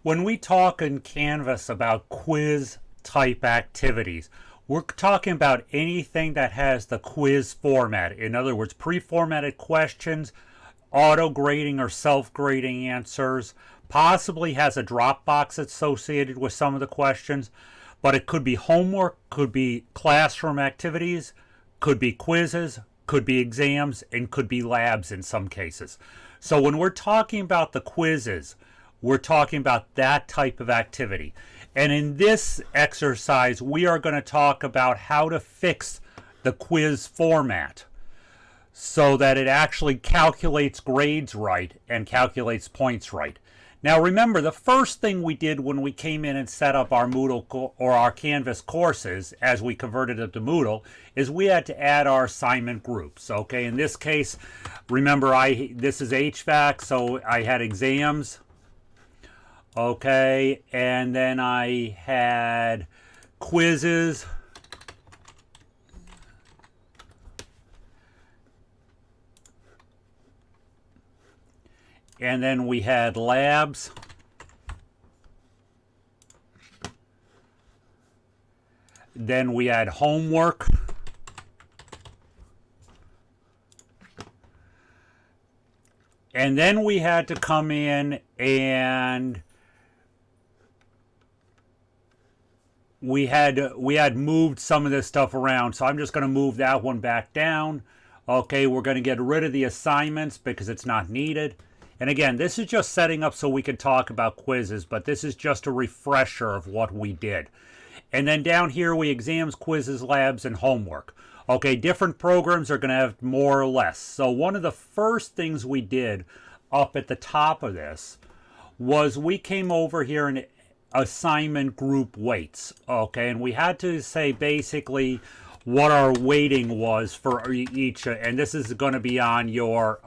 When we talk in Canvas about quiz type activities, we're talking about anything that has the quiz format. In other words, pre-formatted questions, auto grading or self-grading answers, possibly has a drop box associated with some of the questions, but it could be homework, could be classroom activities, could be quizzes, could be exams, and could be labs in some cases. So when we're talking about the quizzes, we're talking about that type of activity. And in this exercise, we are going to talk about how to fix the quiz format so that it actually calculates grades right and calculates points right. Now remember, the first thing we did when we came in and set up our Moodle or our Canvas courses as we converted it to Moodle is we had to add our assignment groups. Okay, in this case, remember this is HVAC, so I had exams. Okay, and then I had quizzes. And then we had labs. Then we had homework. And then we had to come in and we had moved some of this stuff around. So I'm just going to move that one back down. Okay, we're going to get rid of the assignments because it's not needed. And again, this is just setting up so we can talk about quizzes, but this is just a refresher of what we did. And then down here, we exams, quizzes, labs, and homework. Okay, different programs are going to have more or less. So one of the first things we did up at the top of this was we came over here and assignment group weights. Okay, and we had to say basically what our weighting was for each, and this is going to be on your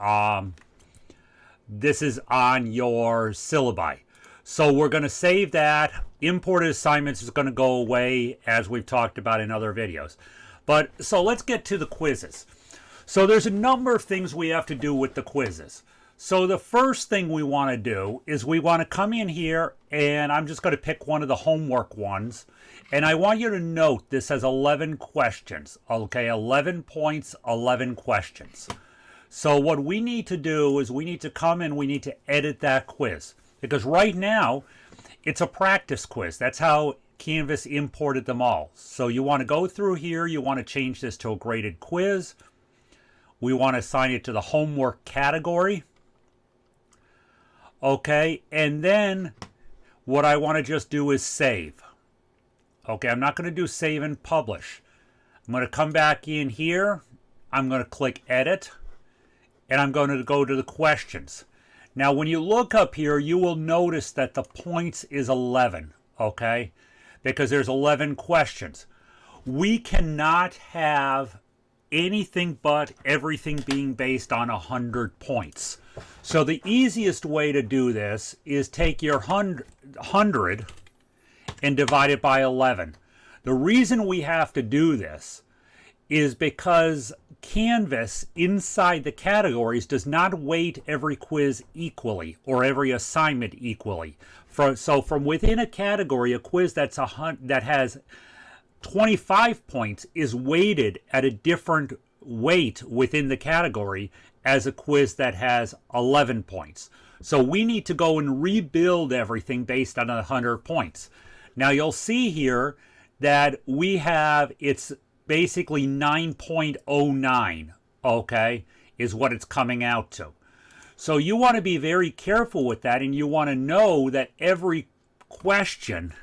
syllabi. So we're going to save that. Imported assignments is going to go away as we've talked about in other videos. But so let's get to the quizzes. So there's a number of things we have to do with the quizzes. So the first thing we want to do is we want to come in here, and I'm just going to pick one of the homework ones. And I want you to note this has 11 questions. Okay, 11 points, 11 questions. So what we need to do is we need to come in, we need to edit that quiz. Because right now, it's a practice quiz. That's how Canvas imported them all. So you want to go through here, you want to change this to a graded quiz. We want to assign it to the homework category. Okay, and then what I want to just do is save. Okay, I'm not going to do save and publish. I'm going to come back in here. I'm going to click edit. And I'm going to go to the questions. Now, when you look up here, you will notice that the points is 11, okay? Because there's 11 questions. We cannot have anything but everything being based on 100 points. So the easiest way to do this is take your 100 and divide it by 11. The reason we have to do this is because Canvas inside the categories does not weight every quiz equally or every assignment equally. So from within a category, a quiz that has 25 points is weighted at a different weight within the category as a quiz that has 11 points. So we need to go and rebuild everything based on 100 points. Now you'll see here that we have it's basically 9.09, okay, is what it's coming out to. So you want to be very careful with that, and you want to know that every question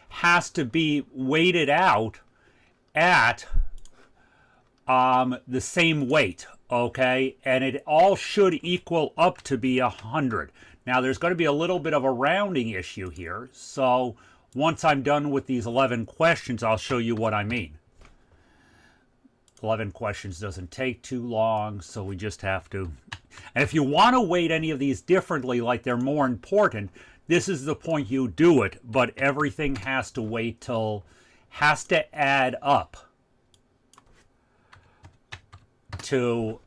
has to be weighted out at the same weight, okay, and it all should equal up to be 100. Now there's going to be a little bit of a rounding issue here, so once I'm done with these 11 questions, I'll show you what I mean. 11 questions doesn't take too long, so we just have to. And if you want to weight any of these differently, like they're more important, this is the point you do it, but everything has to wait till, has to add up to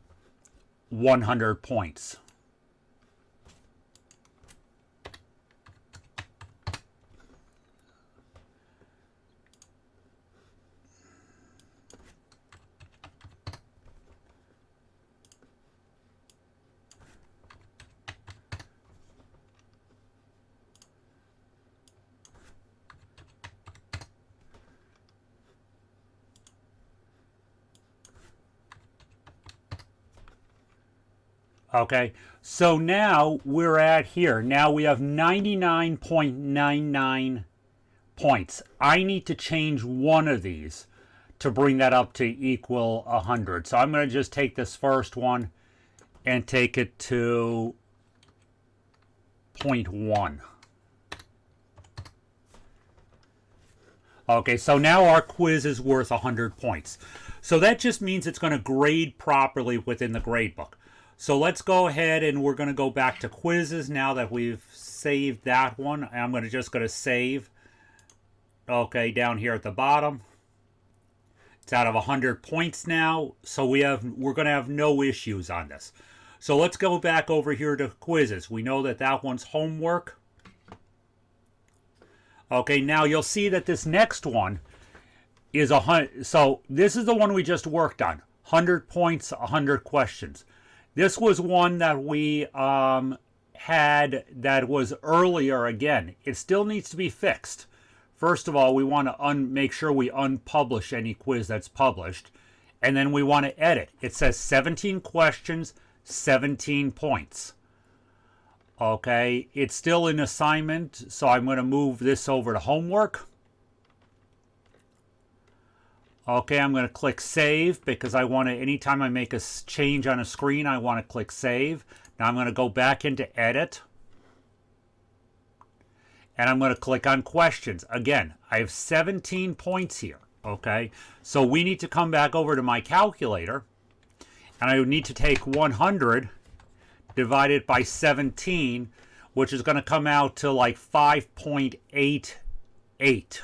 100 points. Okay, so now we're at here. Now we have 99.99 points. I need to change one of these to bring that up to equal 100. So I'm going to just take this first one and take it to 0.1. Okay, so now our quiz is worth 100 points. So that just means it's going to grade properly within the gradebook. So let's go ahead and we're going to go back to quizzes now that we've saved that one. I'm just going to save. Okay, down here at the bottom. It's out of 100 points now, so we're going to have no issues on this. So let's go back over here to quizzes. We know that that one's homework. Okay, now you'll see that this next one is 100. So this is the one we just worked on. 100 points, 100 questions. This was one that we had that was earlier again. It still needs to be fixed. First of all, we want to make sure we unpublish any quiz that's published. And then we want to edit. It says 17 questions, 17 points. Okay, it's still an assignment, so I'm going to move this over to homework. Okay, I'm going to click save because I want to, anytime I make a change on a screen, I want to click save. Now I'm going to go back into edit. And I'm going to click on questions. Again, I have 17 points here. Okay, so we need to come back over to my calculator. And I would need to take 100 divided by 17, which is going to come out to like 5.88.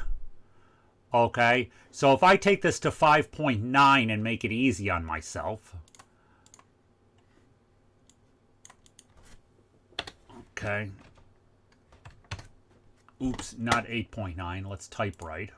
Okay, so if I take this to 5.9 and make it easy on myself. Okay. Oops, not 8.9. Let's type right.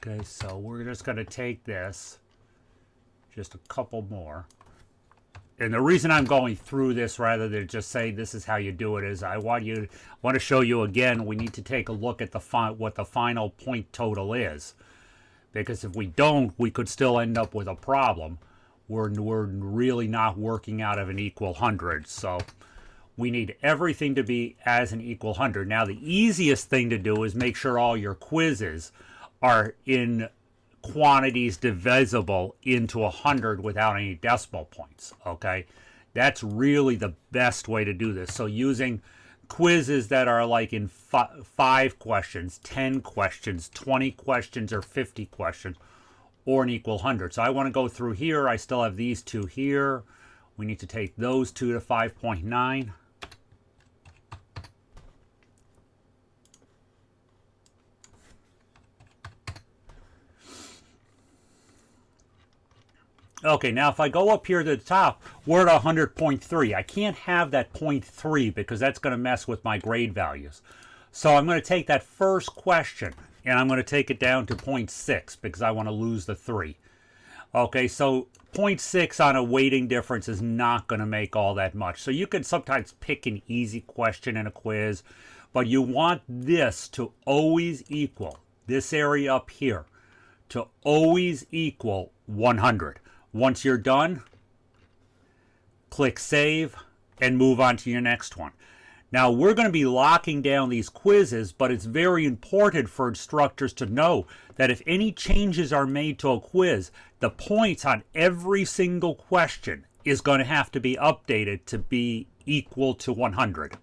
Okay, so we're just going to take this, just a couple more. And the reason I'm going through this rather than just say this is how you do it is I want to show you again, we need to take a look at what the final point total is. Because if we don't, we could still end up with a problem. We're really not working out of an equal 100. So we need everything to be as an equal 100. Now the easiest thing to do is make sure all your quizzes are in quantities divisible into 100 without any decimal points. Okay, that's really the best way to do this. So using quizzes that are like in 5 questions, 10 questions, 20 questions, or 50 questions, or an equal 100. So I want to go through here. I still have these two here. We need to take those two to 5.9. Okay, now if I go up here to the top, we're at 100.3. I can't have that 0.3 because that's going to mess with my grade values. So I'm going to take that first question and I'm going to take it down to 0.6 because I want to lose the 3. Okay, so 0.6 on a weighting difference is not going to make all that much. So you can sometimes pick an easy question in a quiz, but you want this to always equal, this area up here, to always equal 100. Once you're done, click save and move on to your next one. Now we're going to be locking down these quizzes, but it's very important for instructors to know that if any changes are made to a quiz, the points on every single question is going to have to be updated to be equal to 100.